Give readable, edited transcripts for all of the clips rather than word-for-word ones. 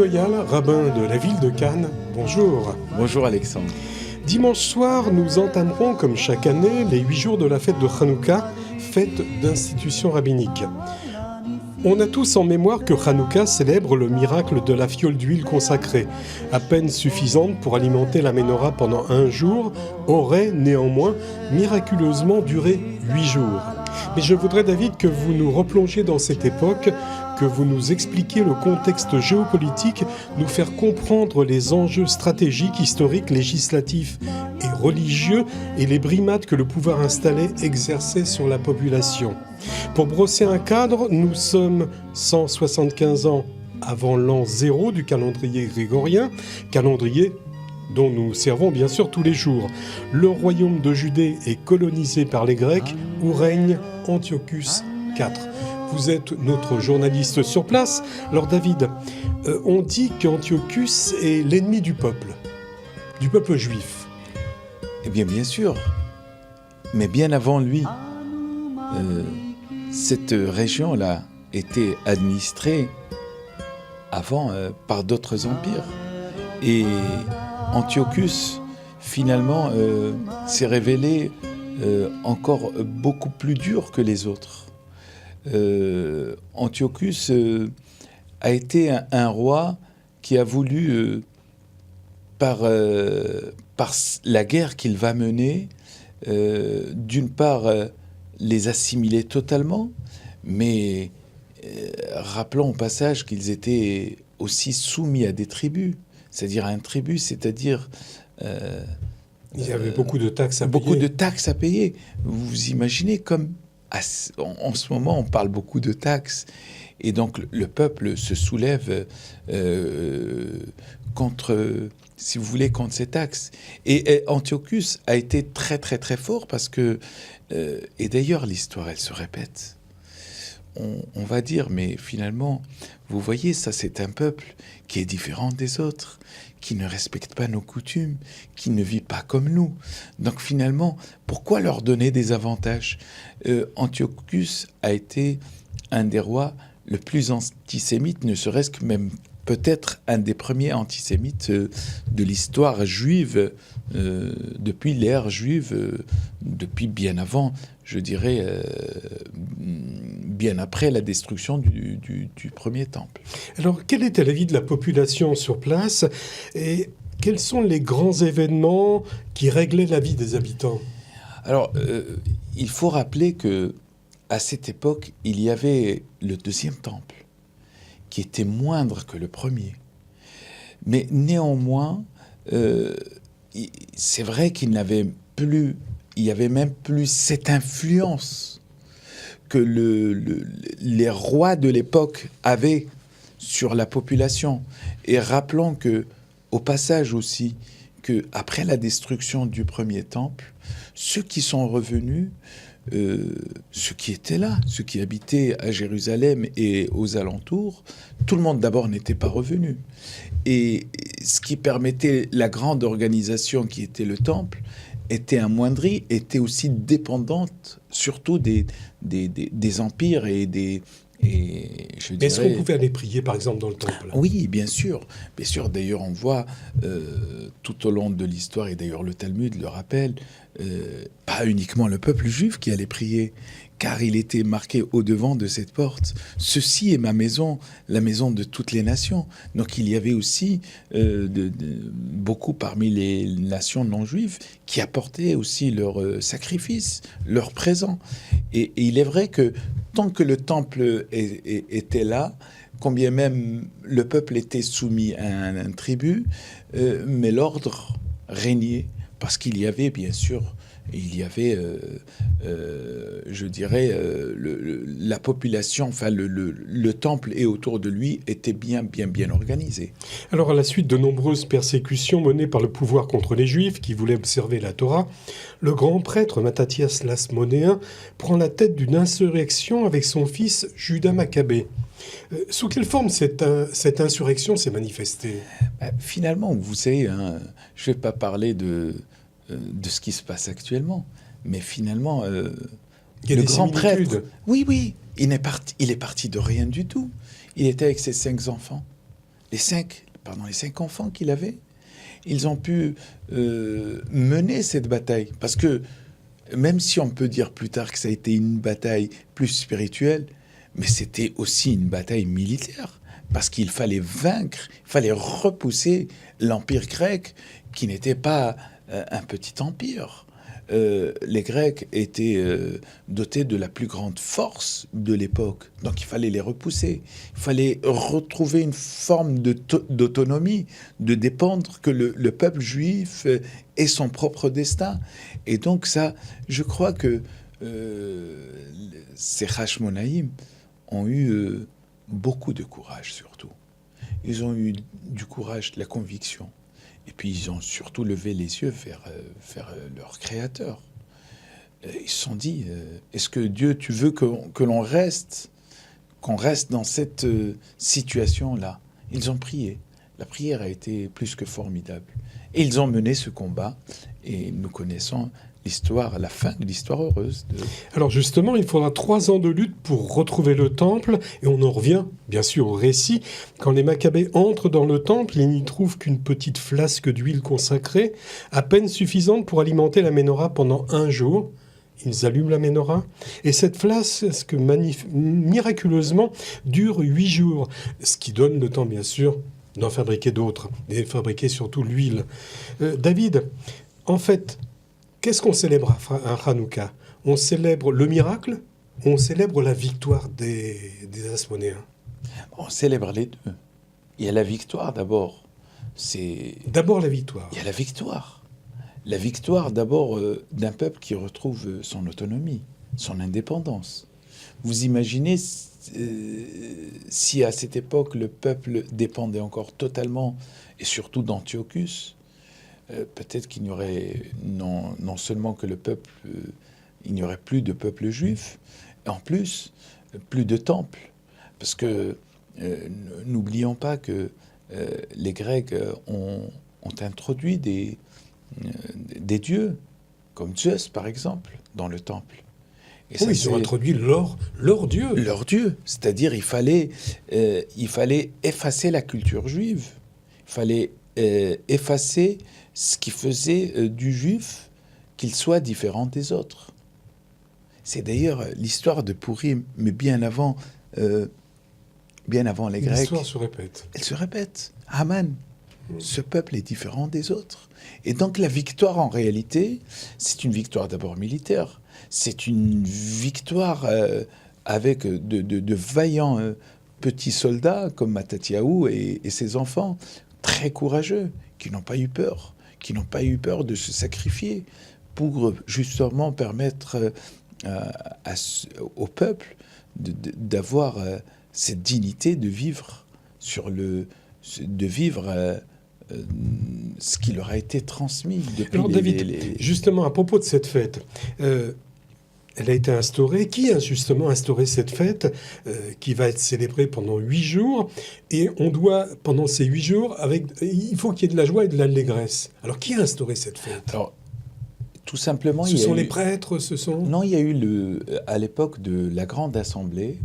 Moyal, rabbin de la ville de Cannes, bonjour. Bonjour Alexandre. Dimanche soir, nous entamerons, comme chaque année, les 8 jours de la fête de Hanouka, fête d'institution rabbinique. On a tous en mémoire que Hanouka célèbre le miracle de la fiole d'huile consacrée. À peine suffisante pour alimenter la menorah pendant un jour, aurait néanmoins miraculeusement duré 8 jours. Mais je voudrais, David, que vous nous replongiez dans cette époque, que vous nous expliquiez le contexte géopolitique, nous faire comprendre les enjeux stratégiques, historiques, législatifs et religieux et les brimades que le pouvoir installé exerçait sur la population. Pour brosser un cadre, nous sommes 175 ans avant l'an 0 du calendrier grégorien, calendrier dont nous nous servons bien sûr tous les jours. Le royaume de Judée est colonisé par les Grecs, où règne Antiochus IV. Vous êtes notre journaliste sur place. Alors David, on dit qu'Antiochus est l'ennemi du peuple juif. Eh bien, bien sûr. Mais bien avant lui, cette région-là était administrée avant par d'autres empires. Et Antiochus, finalement, s'est révélé encore beaucoup plus dur que les autres. Antiochus a été un roi qui a voulu, par la guerre qu'il va mener, d'une part les assimiler totalement, mais rappelons au passage qu'ils étaient aussi soumis à des tribus, c'est-à-dire à un tribut, c'est-à-dire... il y avait beaucoup de taxes à payer. Beaucoup de taxes à payer. Vous imaginez comme... En ce moment, on parle beaucoup de taxes. Et donc, le peuple se soulève contre, si vous voulez, contre ces taxes. Et Antiochus a été très, très, très fort parce que... et d'ailleurs, l'histoire, elle se répète. On va dire, mais finalement, vous voyez, ça, c'est un peuple qui est différent des autres, qui ne respecte pas nos coutumes, qui ne vit pas comme nous. Donc finalement, pourquoi leur donner des avantages ? Antiochus a été un des rois le plus antisémite, ne serait-ce que même peut-être un des premiers antisémites de l'histoire juive, depuis l'ère juive, depuis bien avant, je dirais, bien après la destruction du premier temple. Alors, quel était l'avis de la population sur place et quels sont les grands événements qui réglaient la vie des habitants ? Alors, il faut rappeler que à cette époque, il y avait le deuxième temple, qui était moindre que le premier. Mais néanmoins, c'est vrai qu'il n'avait plus, il y avait même plus cette influence que les rois de l'époque avaient sur la population. Et rappelons que, au passage aussi, que après la destruction du premier temple, ceux qui sont revenus, ceux qui étaient là, ceux qui habitaient à Jérusalem et aux alentours, tout le monde d'abord n'était pas revenu. Et ce qui permettait la grande organisation qui était le temple était amoindrie, était aussi dépendante surtout des empires et des... Est-ce qu'on pouvait aller prier, par exemple, dans le temple ? Oui, bien sûr. Bien sûr. D'ailleurs, on voit tout au long de l'histoire, et d'ailleurs le Talmud le rappelle, pas uniquement le peuple juif qui allait prier, car il était marqué au-devant de cette porte. Ceci est ma maison, la maison de toutes les nations. Donc il y avait aussi beaucoup parmi les nations non juives qui apportaient aussi leurs sacrifices, leurs présents. Et il est vrai que tant que le temple était là, combien même le peuple était soumis à un tribut, mais l'ordre régnait, parce qu'il y avait, bien sûr, je dirais, la population, enfin le temple et autour de lui était bien organisé. Alors, à la suite de nombreuses persécutions menées par le pouvoir contre les Juifs qui voulaient observer la Torah, le grand prêtre Mattathias l'Asmonéen prend la tête d'une insurrection avec son fils Judas Maccabée. Sous quelle forme cette insurrection s'est manifestée ? Finalement, vous savez, je ne vais pas parler de ce qui se passe actuellement, mais finalement, le grand prêtre, oui, il est parti de rien du tout. Il était avec ses 5 enfants. les 5 enfants qu'il avait, ils ont pu mener cette bataille. Parce que même si on peut dire plus tard que ça a été une bataille plus spirituelle, mais c'était aussi une bataille militaire. Parce qu'il fallait vaincre, il fallait repousser l'empire grec, qui n'était pas un petit empire. Les Grecs étaient dotés de la plus grande force de l'époque. Donc il fallait les repousser. Il fallait retrouver une forme d'autonomie, de dépendre que le peuple juif ait son propre destin. Et donc ça, je crois que ces Hashmonaïm ont eu beaucoup de courage surtout. Ils ont eu du courage, de la conviction. Et puis ils ont surtout levé les yeux vers leur Créateur. Ils se sont dit, est-ce que Dieu, tu veux que l'on reste, qu'on reste dans cette situation-là? Ils ont prié. La prière a été plus que formidable. Et ils ont mené ce combat. Et nous connaissons l'histoire, la fin de l'histoire heureuse. Alors justement, il faudra 3 ans de lutte pour retrouver le temple, et on en revient bien sûr au récit. Quand les Maccabées entrent dans le temple, ils n'y trouvent qu'une petite flasque d'huile consacrée, à peine suffisante pour alimenter la menorah pendant 1 jour. Ils allument la menorah, et cette flasque miraculeusement dure 8 jours, ce qui donne le temps bien sûr d'en fabriquer d'autres, et de fabriquer surtout l'huile. David, en fait, qu'est-ce qu'on célèbre à Hanouka? On célèbre le miracle ou on célèbre la victoire des Hasmonéens? On célèbre les deux. Il y a la victoire d'abord. D'abord la victoire. Il y a la victoire. La victoire d'abord d'un peuple qui retrouve son autonomie, son indépendance. Vous imaginez si à cette époque le peuple dépendait encore totalement, et surtout d'Antiochus, peut-être qu'il n'y aurait non seulement que le peuple, il n'y aurait plus de peuple juif, et en plus, plus de temple. Parce que n'oublions pas que les Grecs ont introduit des dieux, comme Zeus par exemple, dans le temple. Et oui, ils ont introduit leur dieu. Leur dieu, c'est-à-dire il fallait effacer la culture juive, il fallait effacer ce qui faisait du juif qu'il soit différent des autres. C'est d'ailleurs l'histoire de Pourim, mais bien avant les Grecs. L'histoire se répète. Elle se répète. Haman, ce peuple est différent des autres. Et donc la victoire, en réalité, c'est une victoire d'abord militaire. C'est une victoire avec de vaillants petits soldats comme Mattathiaou et ses enfants, très courageux, qui n'ont pas eu peur de se sacrifier pour justement permettre au peuple d'avoir cette dignité de vivre ce qui leur a été transmis depuis. Alors David, justement à propos de cette fête, elle a été instaurée. Qui a justement instauré cette fête qui va être célébrée pendant 8 jours? Et on doit, pendant ces 8 jours, il faut qu'il y ait de la joie et de l'allégresse. Alors qui a instauré cette fête? Alors, tout simplement... Ce sont les prêtres, ce sont... Non, il y a eu, à l'époque de la Grande Assemblée,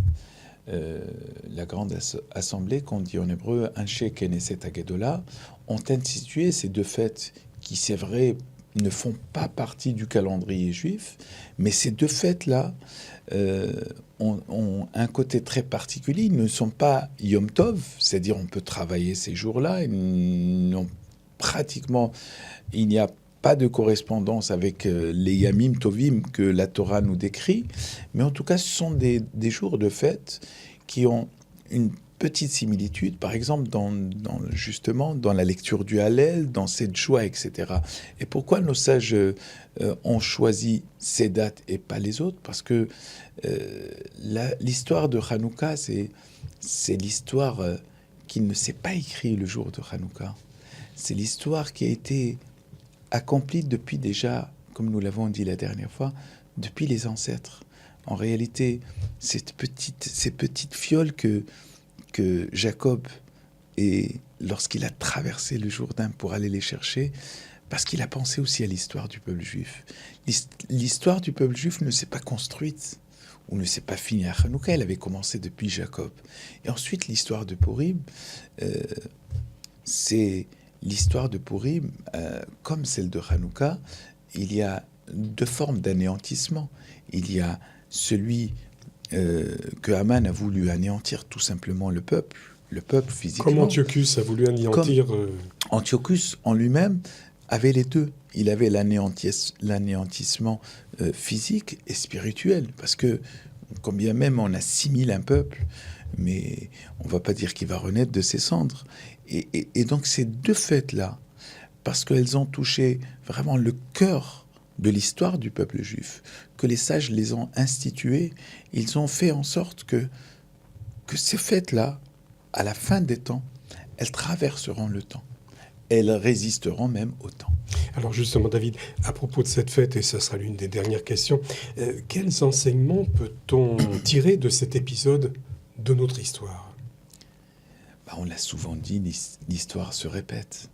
qu'on dit en hébreu « Anshe Knesset Hagedolah », ont institué ces 2 fêtes qui, c'est vrai, ne font pas partie du calendrier juif, mais ces 2 fêtes-là ont un côté très particulier. Ils ne sont pas Yom Tov, c'est-à-dire on peut travailler ces jours-là. Il n'y a pas de correspondance avec les Yamim Tovim que la Torah nous décrit, mais en tout cas, ce sont des jours de fête qui ont une petite similitude, par exemple, justement dans la lecture du Hallel, dans cette joie, etc. Et pourquoi nos sages ont choisi ces dates et pas les autres? Parce que l'histoire de Hanouka, c'est l'histoire qui ne s'est pas écrite le jour de Hanouka. C'est l'histoire qui a été accomplie depuis déjà, comme nous l'avons dit la dernière fois, depuis les ancêtres. En réalité, ces petites fioles que Jacob, lorsqu'il a traversé le Jourdain pour aller les chercher, parce qu'il a pensé aussi à l'histoire du peuple juif. L'histoire du peuple juif ne s'est pas construite ou ne s'est pas finie à Hanouka, elle avait commencé depuis Jacob. Et ensuite, l'histoire de Purim, c'est l'histoire de Purim, comme celle de Hanouka, il y a deux formes d'anéantissement. Il y a celui que Haman a voulu anéantir tout simplement le peuple physiquement. Comme Antiochus a voulu anéantir... Antiochus en lui-même avait les deux. Il avait l'anéantissement physique et spirituel, parce que combien même on assimile un peuple, mais on ne va pas dire qu'il va renaître de ses cendres. Et donc ces deux faits-là, parce qu'elles ont touché vraiment le cœur de l'histoire du peuple juif, que les sages les ont instituées, ils ont fait en sorte que ces fêtes-là, à la fin des temps, elles traverseront le temps. Elles résisteront même au temps. Alors justement, David, à propos de cette fête, et ce sera l'une des dernières questions, quels enseignements peut-on tirer de cet épisode de notre histoire ? On l'a souvent dit, l'histoire se répète.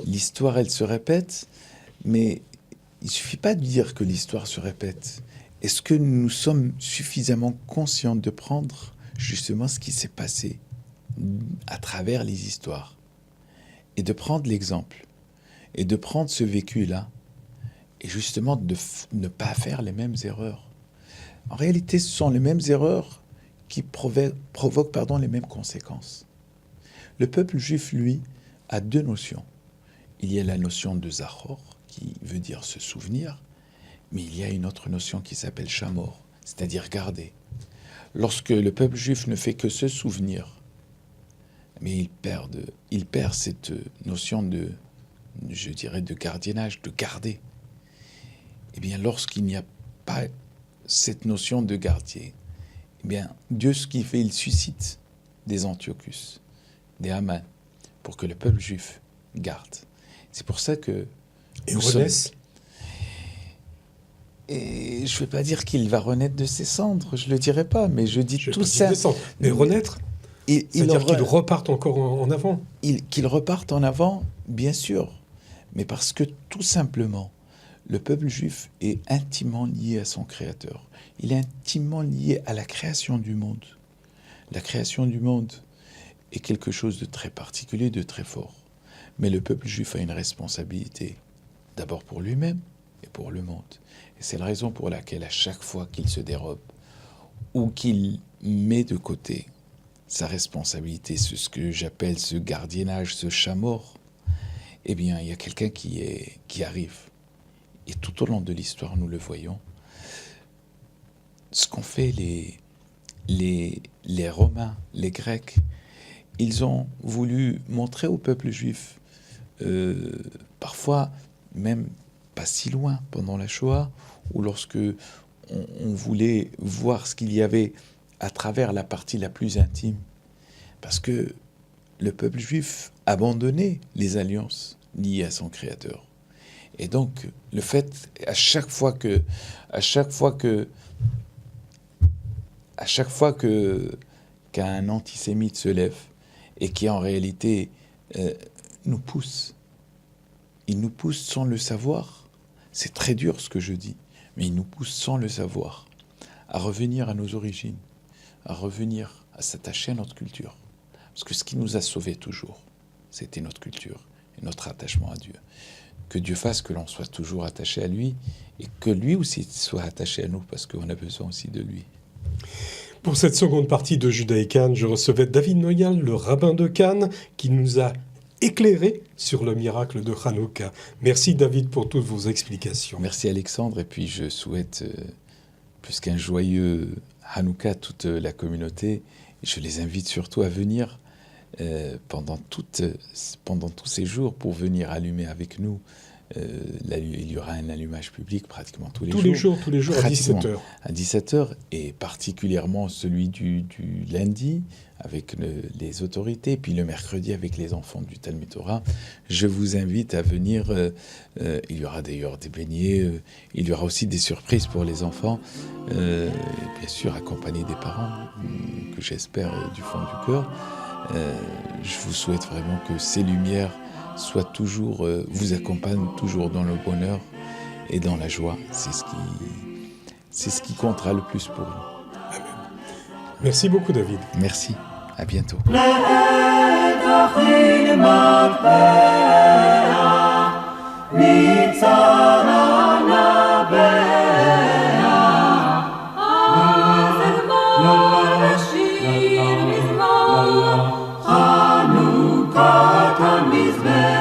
L'histoire, elle se répète, mais il ne suffit pas de dire que l'histoire se répète. Est-ce que nous sommes suffisamment conscients de prendre justement ce qui s'est passé à travers les histoires et de prendre l'exemple et de prendre ce vécu-là et justement de ne pas faire les mêmes erreurs. En réalité, ce sont les mêmes erreurs qui provoquent les mêmes conséquences. Le peuple juif, lui, a deux notions. Il y a la notion de Zachor, qui veut dire se souvenir, mais il y a une autre notion qui s'appelle Shamor, c'est-à-dire garder. Lorsque le peuple juif ne fait que se souvenir, mais il perd cette notion de gardiennage, de garder. Eh bien, lorsqu'il n'y a pas cette notion de gardier, eh bien, Dieu, ce qu'il fait, il suscite des Antiochus, des Haman, pour que le peuple juif garde. C'est pour ça que... Et renaisse. Et je ne vais pas dire qu'il va renaître de ses cendres, je ne le dirai pas, mais je dis tout ça. Mais renaître, c'est-à-dire qu'il reparte encore en avant. Qu'il reparte en avant, bien sûr, mais parce que tout simplement, le peuple juif est intimement lié à son Créateur. Il est intimement lié à la création du monde. La création du monde est quelque chose de très particulier, de très fort. Mais le peuple juif a une responsabilité, d'abord pour lui-même et pour le monde. Et c'est la raison pour laquelle, à chaque fois qu'il se dérobe ou qu'il met de côté sa responsabilité, ce que j'appelle ce gardiennage, ce chat-mort, eh bien, il y a quelqu'un qui arrive. Et tout au long de l'histoire, nous le voyons. Ce qu'ont fait les Romains, les Grecs, ils ont voulu montrer au peuple juif, parfois même pas si loin pendant la Shoah, ou lorsque on voulait voir ce qu'il y avait à travers la partie la plus intime, parce que le peuple juif abandonnait les alliances liées à son Créateur. Et donc, le fait, à chaque fois qu'un antisémite se lève et qui en réalité nous pousse, il nous pousse sans le savoir. C'est très dur ce que je dis, mais il nous pousse sans le savoir à revenir à nos origines, à revenir à s'attacher à notre culture. Parce que ce qui nous a sauvés toujours, c'était notre culture et notre attachement à Dieu. Que Dieu fasse que l'on soit toujours attaché à lui et que lui aussi soit attaché à nous, parce qu'on a besoin aussi de lui. Pour cette seconde partie de Judaï Cannes, je recevais David Noyal, le rabbin de Cannes, qui nous a éclairé sur le miracle de Hanouka. Merci David pour toutes vos explications. Merci Alexandre, et puis je souhaite plus qu'un joyeux Hanouka à toute la communauté. Je les invite surtout à venir pendant tous ces jours pour venir allumer avec nous. Il y aura un allumage public pratiquement tous les jours. Tous les jours à 17h. À 17h, et particulièrement celui du lundi avec les autorités, puis le mercredi avec les enfants du Talmud Torah. Je vous invite à venir. Il y aura d'ailleurs des beignets, il y aura aussi des surprises pour les enfants, et bien sûr accompagnés des parents, que j'espère du fond du cœur. Je vous souhaite vraiment que ces lumières vous accompagnent toujours dans le bonheur et dans la joie. c'est ce qui comptera le plus pour nous. Merci beaucoup, David. Merci, à bientôt. Chanukah Mizbeh